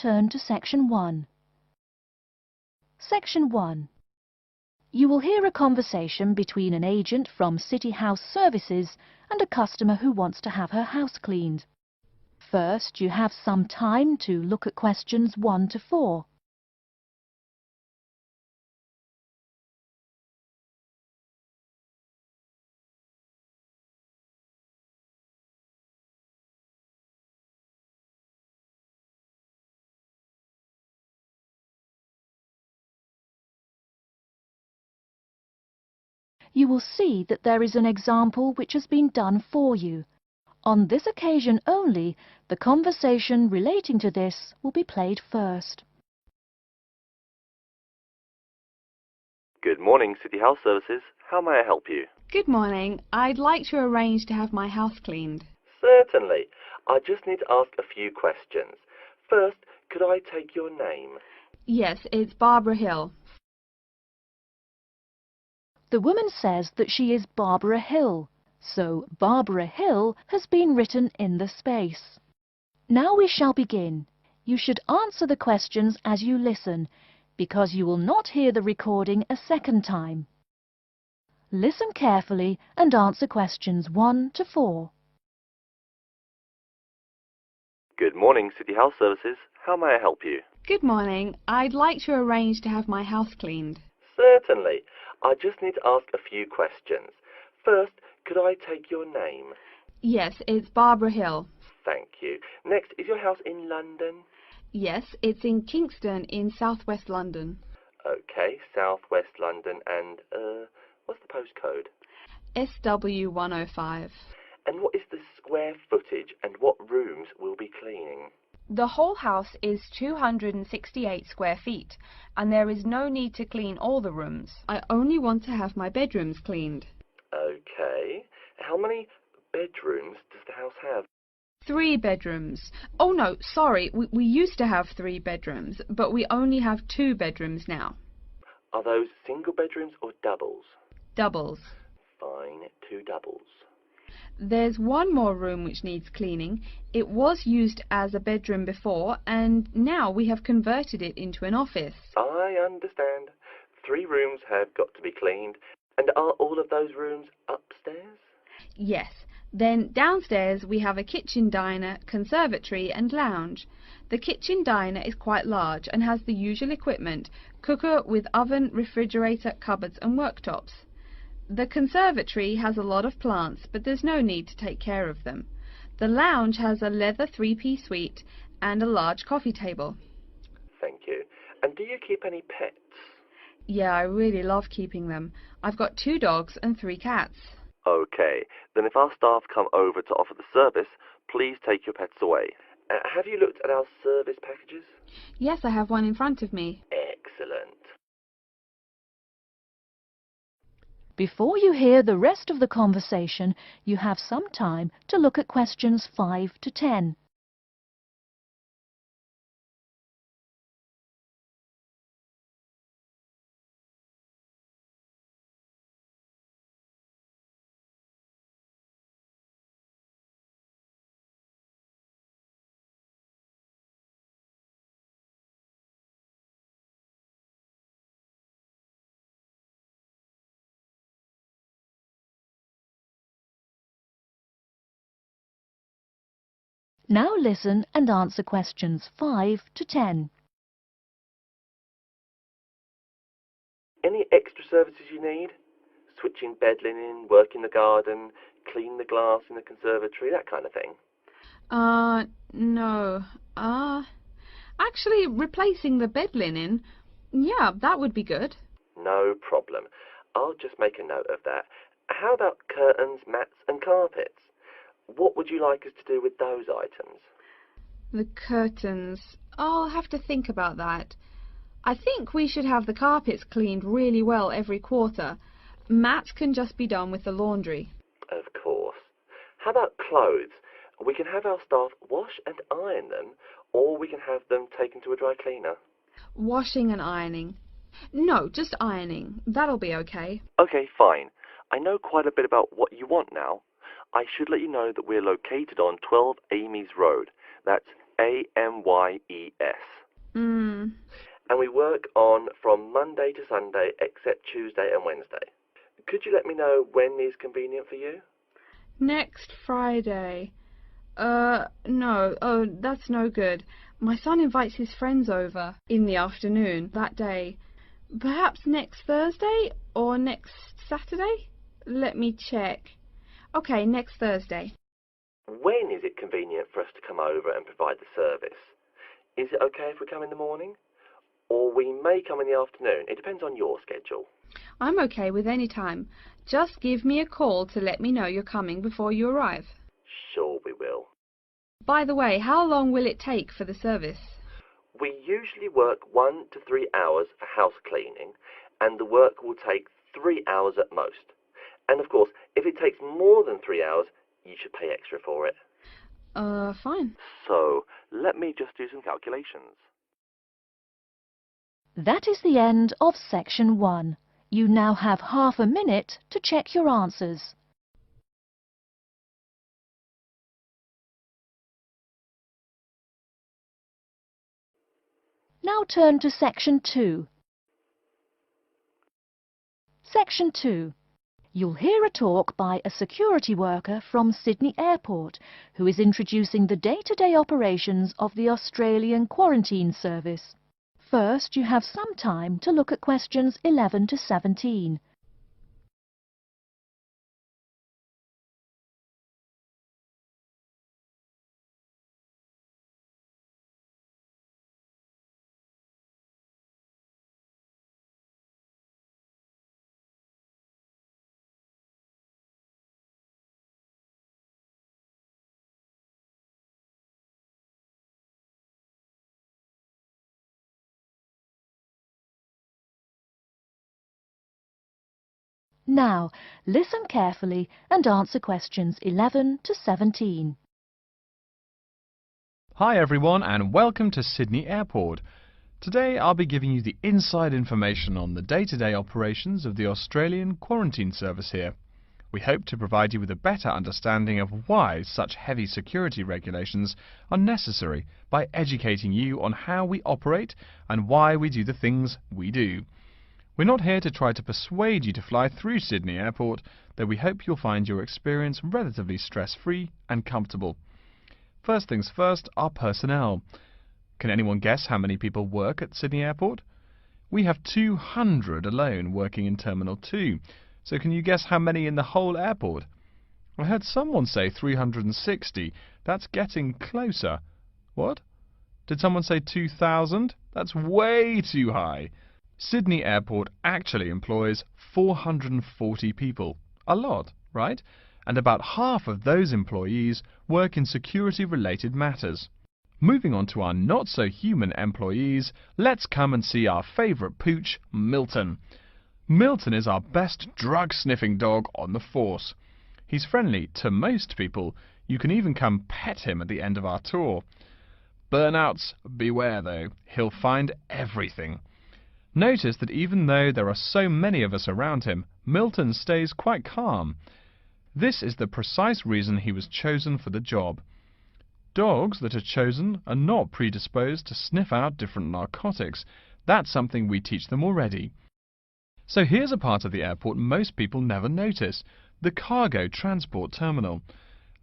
turn to Section 1. Section 1. You will hear a conversation between an agent from City House Services and a customer who wants to have her house cleaned. First, you have some time to look at questions 1 to 4. You will see that there is an example which has been done for you. On this occasion only, the conversation relating to this will be played first. Good morning, City House Services. How may I help you? Good morning. I'd like to arrange to have my house cleaned. Certainly. I just need to ask a few questions. First, could I take your name? Yes, it's Barbara Hill. The woman says that she is Barbara Hill, so Barbara Hill has been written in the space. Now we shall begin. You should answer the questions as you listen, because you will not hear the recording a second time. Listen carefully and answer questions 1 to 4. Good morning, City House Services. How may I help you? Good morning. I'd like to arrange to have my house cleaned. Certainly. I just need to ask a few questions. First, could I take your name? Yes, it's Barbara Hill. Thank you. Next, is your house in London? Yes, it's in Kingston in southwest London. Okay, southwest London, and, what's the postcode? SW105. And what is the square footage and what rooms will be cleaning? The whole house is 268 square feet, and there is no need to clean all the rooms. I only want to have my bedrooms cleaned. Okay. How many bedrooms does the house have? 3 bedrooms. Oh no, sorry, we used to have 3 bedrooms, but we only have 2 bedrooms now. Are those single bedrooms or doubles? Doubles. Fine, 2 doubles. There's one more room which needs cleaning. It was used as a bedroom before, and now we have converted it into an office. I understand. 3 rooms have got to be cleaned. And are all of those rooms upstairs? Yes. Then downstairs we have a kitchen diner, conservatory and lounge. The kitchen diner is quite large and has the usual equipment: cooker with oven, refrigerator, cupboards and worktops. The conservatory has a lot of plants, but there's no need to take care of them. The lounge has a leather 3-piece suite and a large coffee table. Thank you. And do you keep any pets? Yeah, I really love keeping them. I've got 2 dogs and 3 cats. Okay, then if our staff come over to offer the service, please take your pets away. Have you looked at our service packages? Yes, I have one in front of me. Excellent. Before you hear the rest of the conversation, you have some time to look at questions 5 to 10. Now listen and answer questions 5 to 10. Any extra services you need? Switching bed linen, work in the garden, clean the glass in the conservatory, that kind of thing? No. Actually, replacing the bed linen, yeah, that would be good. No problem. I'll just make a note of that. How about curtains, mats and carpets? What would you like us to do with those items? The curtains. I'll have to think about that. I think we should have the carpets cleaned really well every quarter. Mats can just be done with the laundry. Of course. How about clothes? We can have our staff wash and iron them, or we can have them taken to a dry cleaner. Washing and ironing. No, just ironing. That'll be okay. Okay, fine. I know quite a bit about what you want now. I should let you know that we're located on 12 Amy's Road. That's Amayes. Mm. And we work on from Monday to Sunday except Tuesday and Wednesday. Could you let me know when is convenient for you? Next Friday. No. Oh, that's no good. My son invites his friends over in the afternoon that day. Perhaps next Thursday or next Saturday? Let me check. Okay, next Thursday. When is it convenient for us to come over and provide the service? Is it okay if we come in the morning? Or we may come in the afternoon. It depends on your schedule. I'm okay with any time. Just give me a call to let me know you're coming before you arrive. Sure we will. By the way, how long will it take for the service? We usually work 1 to 3 hours for house cleaning, and the work will take 3 hours at most. And of course, if it takes more than 3 hours, you should pay extra for it. Fine. So, let me just do some calculations. That is the end of section 1. You now have half a minute to check your answers. Now turn to section 2. Section 2. You'll hear a talk by a security worker from Sydney Airport who is introducing the day-to-day operations of the Australian Quarantine Service. First, you have some time to look at questions 11 to 17. Now, listen carefully and answer questions 11 to 17. Hi everyone and welcome to Sydney Airport. Today I'll be giving you the inside information on the day-to-day operations of the Australian Quarantine Service here. We hope to provide you with a better understanding of why such heavy security regulations are necessary by educating you on how we operate and why we do the things we do. We're not here to try to persuade you to fly through Sydney Airport, though we hope you'll find your experience relatively stress-free and comfortable. First things first, our personnel. Can anyone guess how many people work at Sydney Airport? We have 200 alone working in Terminal 2. So can you guess how many in the whole airport? I heard someone say 360. That's getting closer. What? Did someone say 2,000? That's way too high. Sydney Airport actually employs 440 people. A lot, right? And about half of those employees work in security-related matters. Moving on to our not-so-human employees, let's come and see our favourite pooch, Milton. Milton is our best drug-sniffing dog on the force. He's friendly to most people. You can even come pet him at the end of our tour. Burnouts, beware though. He'll find everything. Notice that even though there are so many of us around him, Milton stays quite calm. This is the precise reason he was chosen for the job. Dogs that are chosen are not predisposed to sniff out different narcotics. That's something we teach them already. So here's a part of the airport most people never notice, the cargo transport terminal.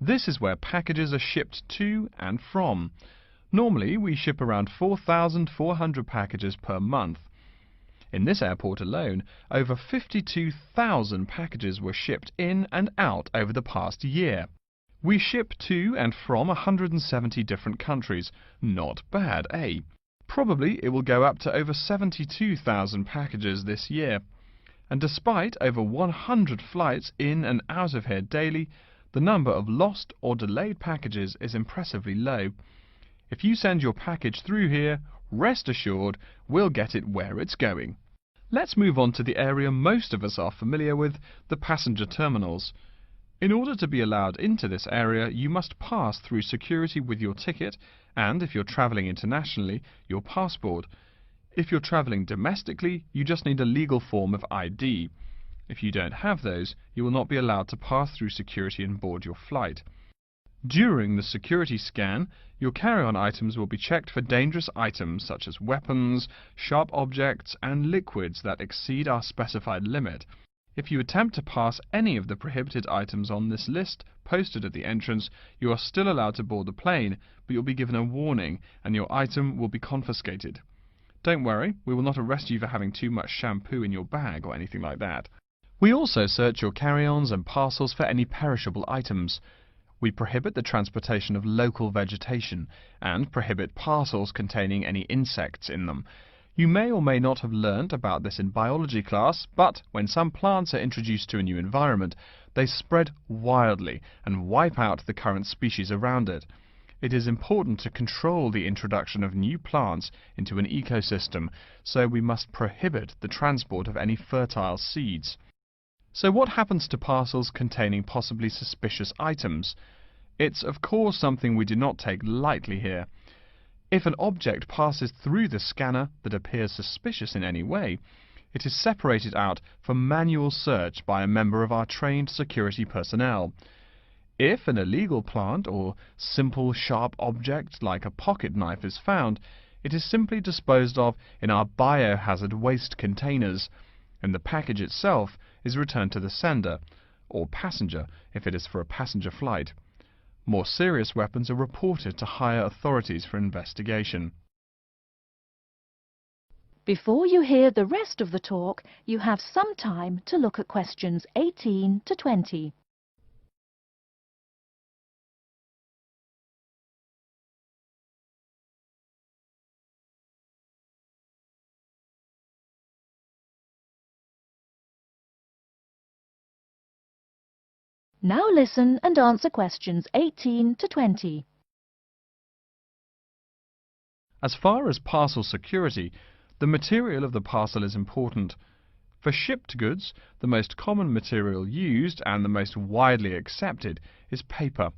This is where packages are shipped to and from. Normally we ship around 4,400 packages per month. In this airport alone, over 52,000 packages were shipped in and out over the past year. We ship to and from 170 different countries. Not bad, eh? Probably it will go up to over 72,000 packages this year. And despite over 100 flights in and out of here daily, the number of lost or delayed packages is impressively low. If you send your package through here, rest assured we'll get it where it's going. Let's move on to the area most of us are familiar with, the passenger terminals. In order to be allowed into this area, you must pass through security with your ticket and, if you're travelling internationally, your passport. If you're travelling domestically, you just need a legal form of ID. If you don't have those, you will not be allowed to pass through security and board your flight. During the security scan, your carry-on items will be checked for dangerous items such as weapons, sharp objects, and liquids that exceed our specified limit. If you attempt to pass any of the prohibited items on this list posted at the entrance, you are still allowed to board the plane, but you'll be given a warning and your item will be confiscated. Don't worry, we will not arrest you for having too much shampoo in your bag or anything like that. We also search your carry-ons and parcels for any perishable items. We prohibit the transportation of local vegetation and prohibit parcels containing any insects in them. You may or may not have learnt about this in biology class, but when some plants are introduced to a new environment, they spread wildly and wipe out the current species around it. It is important to control the introduction of new plants into an ecosystem, so we must prohibit the transport of any fertile seeds. So what happens to parcels containing possibly suspicious items? It's of course something we do not take lightly here. If an object passes through the scanner that appears suspicious in any way, it is separated out for manual search by a member of our trained security personnel. If an illegal plant or simple sharp object like a pocket knife is found, it is simply disposed of in our biohazard waste containers, and the package itself is returned to the sender, or passenger if it is for a passenger flight. More serious weapons are reported to higher authorities for investigation. Before you hear the rest of the talk, you have some time to look at questions 18 to 20. Now listen and answer questions 18 to 20. As far as parcel security, the material of the parcel is important. For shipped goods, the most common material used and the most widely accepted is paper.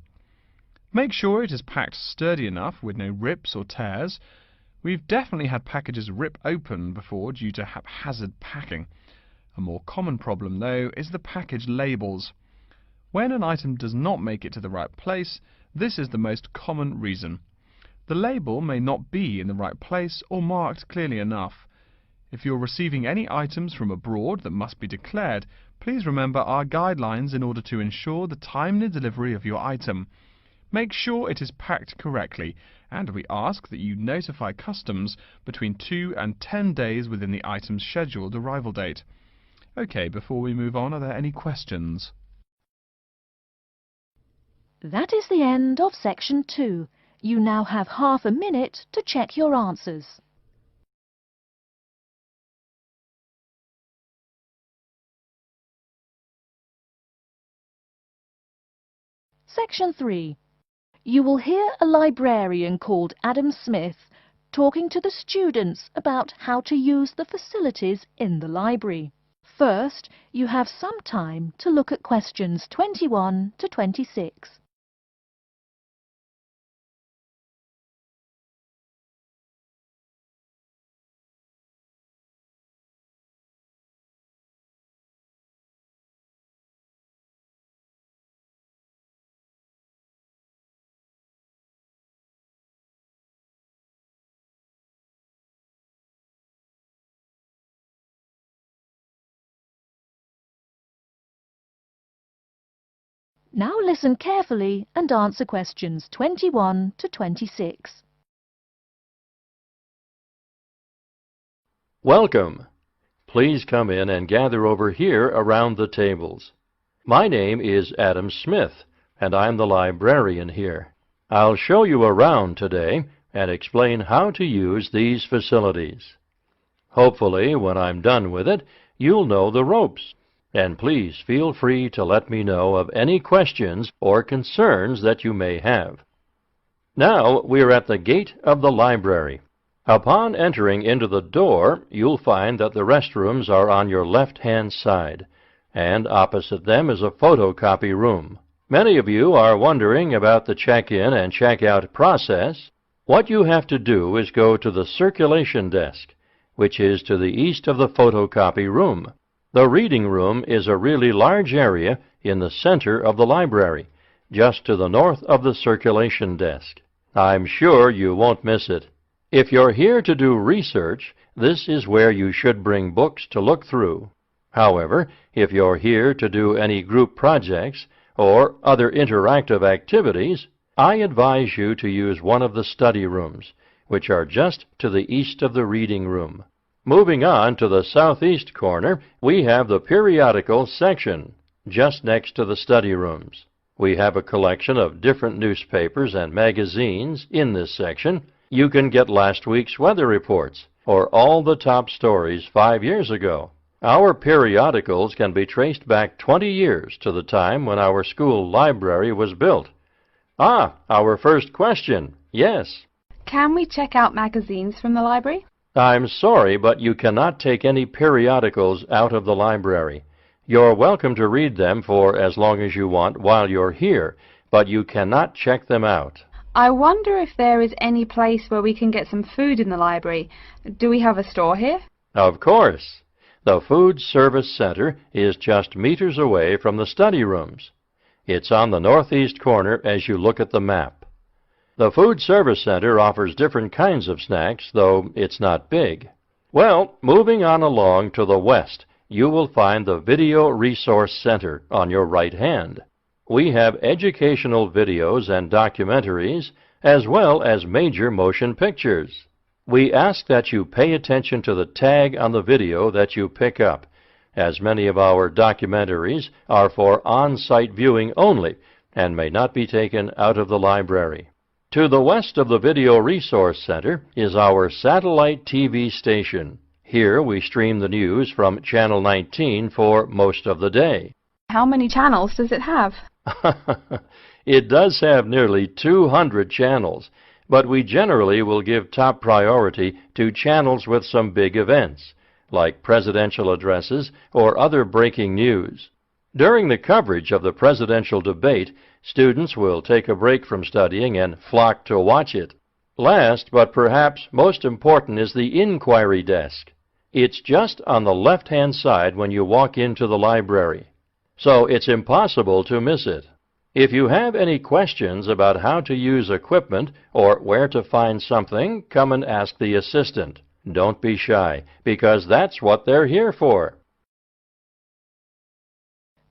Make sure it is packed sturdy enough with no rips or tears. We've definitely had packages rip open before due to haphazard packing. A more common problem, though, is the package labels. When an item does not make it to the right place, this is the most common reason. The label may not be in the right place or marked clearly enough. If you're receiving any items from abroad that must be declared, please remember our guidelines in order to ensure the timely delivery of your item. Make sure it is packed correctly, and we ask that you notify customs between 2 and 10 days within the item's scheduled arrival date. Okay, before we move on, are there any questions? That is the end of section 2. You now have half a minute to check your answers. Section 3. You will hear a librarian called Adam Smith talking to the students about how to use the facilities in the library. First, you have some time to look at questions 21 to 26. Now listen carefully and answer questions 21 to 26. Welcome. Please come in and gather over here around the tables. My name is Adam Smith, and I'm the librarian here. I'll show you around today and explain how to use these facilities. Hopefully, when I'm done with it, you'll know the ropes. And please feel free to let me know of any questions or concerns that you may have. Now we're at the gate of the library. Upon entering into the door, you'll find that the restrooms are on your left-hand side, and opposite them is a photocopy room. Many of you are wondering about the check-in and check-out process. What you have to do is go to the circulation desk, which is to the east of the photocopy room. The reading room is a really large area in the center of the library, just to the north of the circulation desk. I'm sure you won't miss it. If you're here to do research, this is where you should bring books to look through. However, if you're here to do any group projects or other interactive activities, I advise you to use one of the study rooms, which are just to the east of the reading room. Moving on to the southeast corner, we have the periodical section, just next to the study rooms. We have a collection of different newspapers and magazines in this section. You can get last week's weather reports or all the top stories 5 years ago. Our periodicals can be traced back 20 years to the time when our school library was built. Ah, our first question. Yes. Can we check out magazines from the library? I'm sorry, but you cannot take any periodicals out of the library. You're welcome to read them for as long as you want while you're here, but you cannot check them out. I wonder if there is any place where we can get some food in the library. Do we have a store here? Of course. The Food Service Center is just meters away from the study rooms. It's on the northeast corner as you look at the map. The Food Service Center offers different kinds of snacks, though it's not big. Well, moving on along to the west, you will find the Video Resource Center on your right hand. We have educational videos and documentaries, as well as major motion pictures. We ask that you pay attention to the tag on the video that you pick up, as many of our documentaries are for on-site viewing only and may not be taken out of the library. To the west of the Video Resource Center is our satellite TV station. Here we stream the news from Channel 19 for most of the day. How many channels does it have? It does have nearly 200 channels, but we generally will give top priority to channels with some big events, like presidential addresses or other breaking news. During the coverage of the presidential debate, students will take a break from studying and flock to watch it. Last, but perhaps most important, is the inquiry desk. It's just on the left-hand side when you walk into the library, so it's impossible to miss it. If you have any questions about how to use equipment or where to find something, come and ask the assistant. Don't be shy, because that's what they're here for.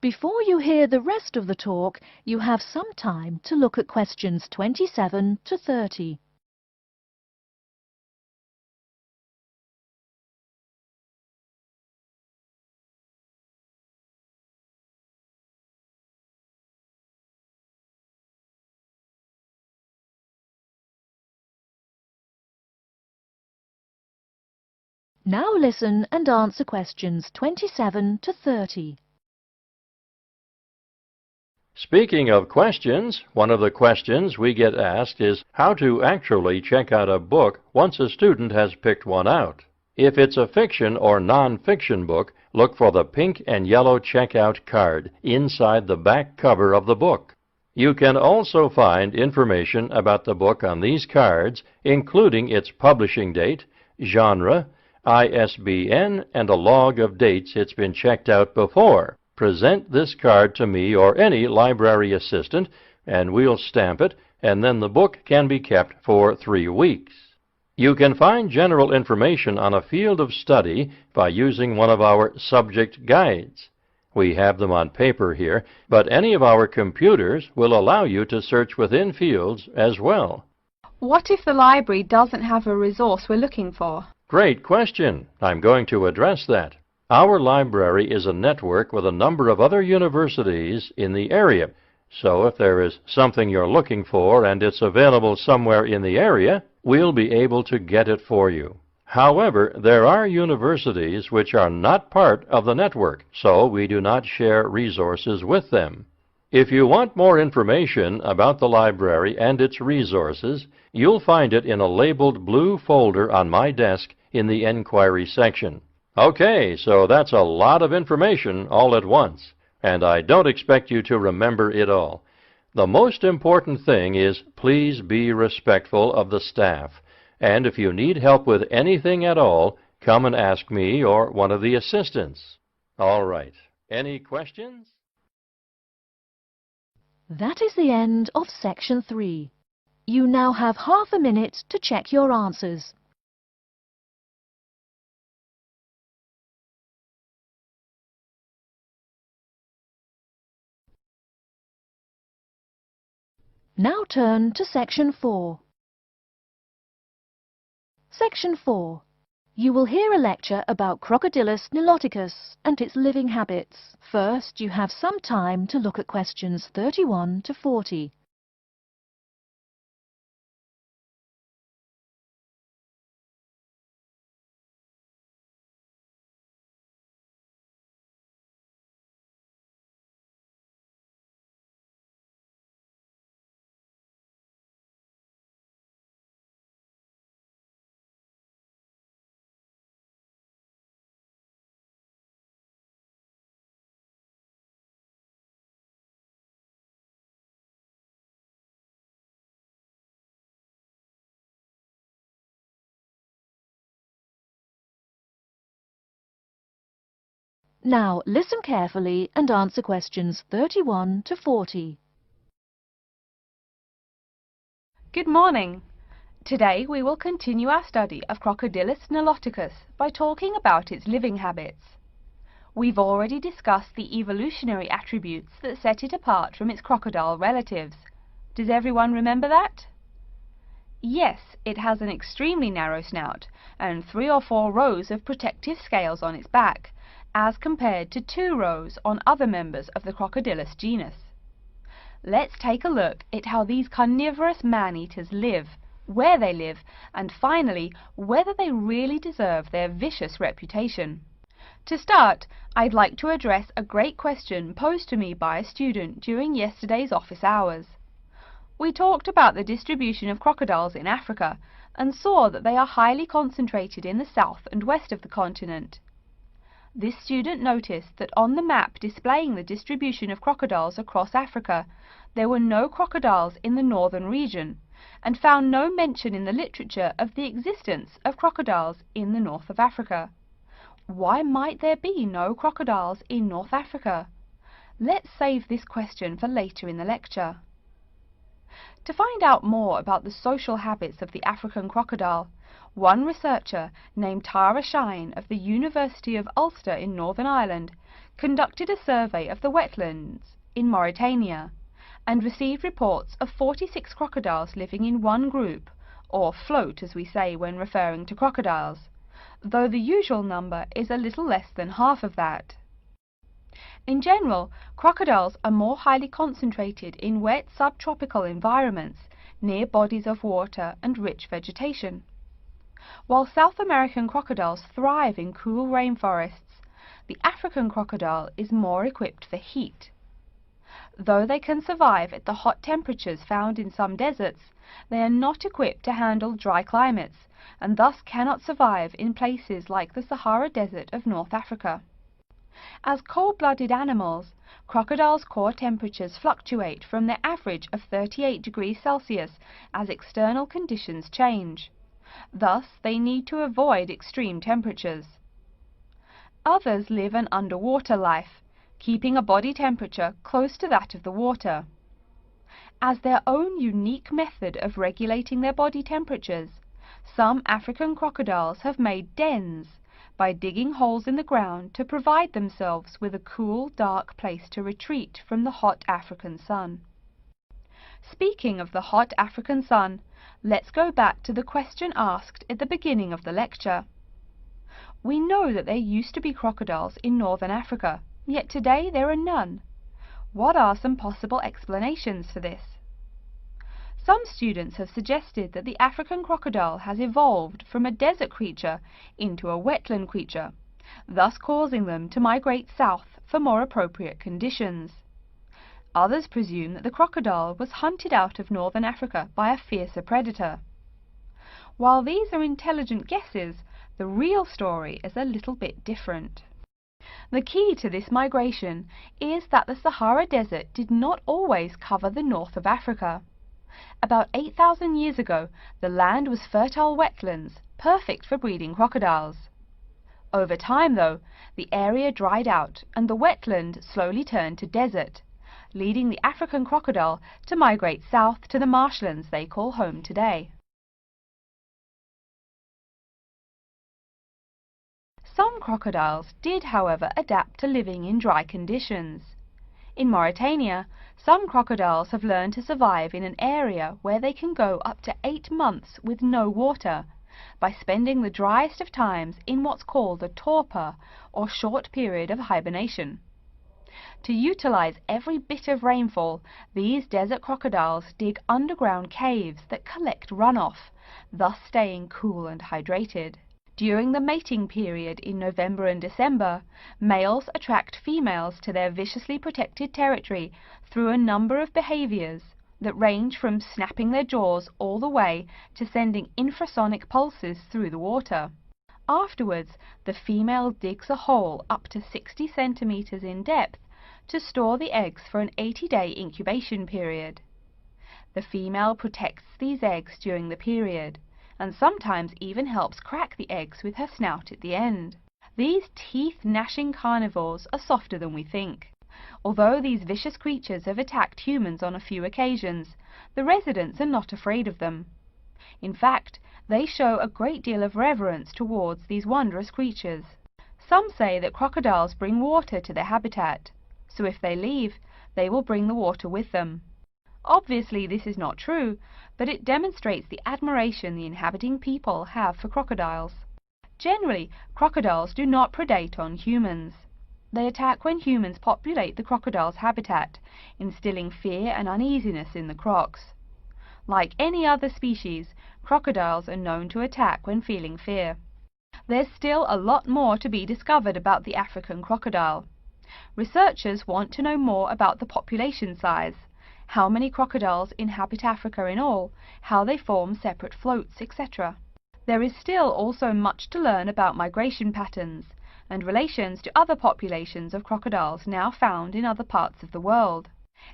Before you hear the rest of the talk, you have some time to look at questions 27 to 30. Now listen and answer questions 27 to 30. Speaking of questions, one of the questions we get asked is how to actually check out a book once a student has picked one out. If it's a fiction or non-fiction book, look for the pink and yellow checkout card inside the back cover of the book. You can also find information about the book on these cards, including its publishing date, genre, ISBN, and a log of dates it's been checked out before. Present this card to me or any library assistant, and we'll stamp it, and then the book can be kept for 3 weeks. You can find general information on a field of study by using one of our subject guides. We have them on paper here, but any of our computers will allow you to search within fields as well. What if the library doesn't have a resource we're looking for? Great question. I'm going to address that. Our library is a network with a number of other universities in the area. So if there is something you're looking for and it's available somewhere in the area, we'll be able to get it for you. However, there are universities which are not part of the network, so we do not share resources with them. If you want more information about the library and its resources, you'll find it in a labeled blue folder on my desk in the Enquiry section. Okay, so that's a lot of information all at once, and I don't expect you to remember it all. The most important thing is please be respectful of the staff, and if you need help with anything at all, come and ask me or one of the assistants. All right, any questions? That is the end of section 3. You now have half a minute to check your answers. Now turn to section 4. Section 4. You will hear a lecture about Crocodylus niloticus and its living habits. First, you have some time to look at questions 31 to 40. Now listen carefully and answer questions 31 to 40. Good morning. Today we will continue our study of Crocodylus niloticus by talking about its living habits. We've already discussed the evolutionary attributes that set it apart from its crocodile relatives. Does everyone remember that? Yes, it has an extremely narrow snout and 3 or 4 rows of protective scales on its back, as compared to 2 rows on other members of the Crocodylus genus. Let's take a look at how these carnivorous man-eaters live, where they live, and finally, whether they really deserve their vicious reputation. To start, I'd like to address a great question posed to me by a student during yesterday's office hours. We talked about the distribution of crocodiles in Africa and saw that they are highly concentrated in the south and west of the continent. This student noticed that on the map displaying the distribution of crocodiles across Africa, there were no crocodiles in the northern region, and found no mention in the literature of the existence of crocodiles in the north of Africa. Why might there be no crocodiles in North Africa? Let's save this question for later in the lecture. To find out more about the social habits of the African crocodile, one researcher named Tara Shine of the University of Ulster in Northern Ireland conducted a survey of the wetlands in Mauritania and received reports of 46 crocodiles living in one group, or float as we say when referring to crocodiles, though the usual number is a little less than half of that. In general, crocodiles are more highly concentrated in wet subtropical environments near bodies of water and rich vegetation. While South American crocodiles thrive in cool rainforests, the African crocodile is more equipped for heat. Though they can survive at the hot temperatures found in some deserts, they are not equipped to handle dry climates and thus cannot survive in places like the Sahara Desert of North Africa. As cold-blooded animals, crocodiles' core temperatures fluctuate from their average of 38 degrees Celsius as external conditions change. Thus, they need to avoid extreme temperatures. Others live an underwater life, keeping a body temperature close to that of the water. As their own unique method of regulating their body temperatures, some African crocodiles have made dens by digging holes in the ground to provide themselves with a cool, dark place to retreat from the hot African sun. Speaking of the hot African sun, let's go back to the question asked at the beginning of the lecture. We know that there used to be crocodiles in northern Africa, yet today there are none. What are some possible explanations for this? Some students have suggested that the African crocodile has evolved from a desert creature into a wetland creature, thus causing them to migrate south for more appropriate conditions. Others presume that the crocodile was hunted out of northern Africa by a fiercer predator. While these are intelligent guesses, the real story is a little bit different. The key to this migration is that the Sahara Desert did not always cover the north of Africa. About 8,000 years ago, the land was fertile wetlands, perfect for breeding crocodiles. Over time, though, the area dried out and the wetland slowly turned to desert, leading the African crocodile to migrate south to the marshlands they call home today. Some crocodiles did, however, adapt to living in dry conditions. In Mauritania, some crocodiles have learned to survive in an area where they can go up to 8 months with no water, by spending the driest of times in what's called a torpor, or short period of hibernation. To utilize every bit of rainfall, these desert crocodiles dig underground caves that collect runoff, thus staying cool and hydrated. During the mating period in November and December, males attract females to their viciously protected territory through a number of behaviors that range from snapping their jaws all the way to sending infrasonic pulses through the water. Afterwards, the female digs a hole up to 60 centimeters in depth to store the eggs for an 80-day incubation period. The female protects these eggs during the period, and sometimes even helps crack the eggs with her snout at the end. These teeth-gnashing carnivores are softer than we think. Although these vicious creatures have attacked humans on a few occasions, the residents are not afraid of them. In fact, they show a great deal of reverence towards these wondrous creatures. Some say that crocodiles bring water to their habitat, so if they leave, they will bring the water with them. Obviously this is not true, but it demonstrates the admiration the inhabiting people have for crocodiles. Generally, crocodiles do not predate on humans. They attack when humans populate the crocodile's habitat, instilling fear and uneasiness in the crocs. Like any other species, crocodiles are known to attack when feeling fear. There's still a lot more to be discovered about the African crocodile. Researchers want to know more about the population size, how many crocodiles inhabit Africa in all, how they form separate floats, etc. There is still also much to learn about migration patterns and relations to other populations of crocodiles now found in other parts of the world.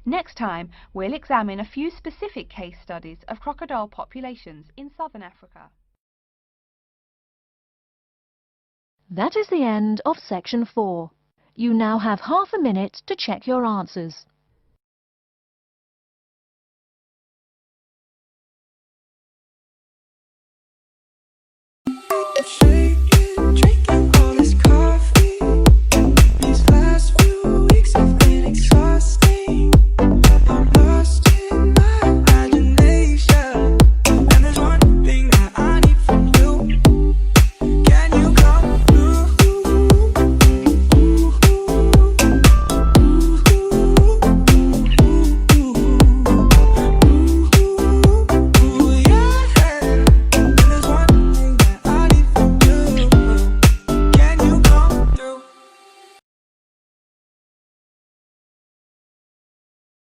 Next time, we'll examine a few specific case studies of crocodile populations in southern Africa. That is the end of section 4. You now have half a minute to check your answers. Shake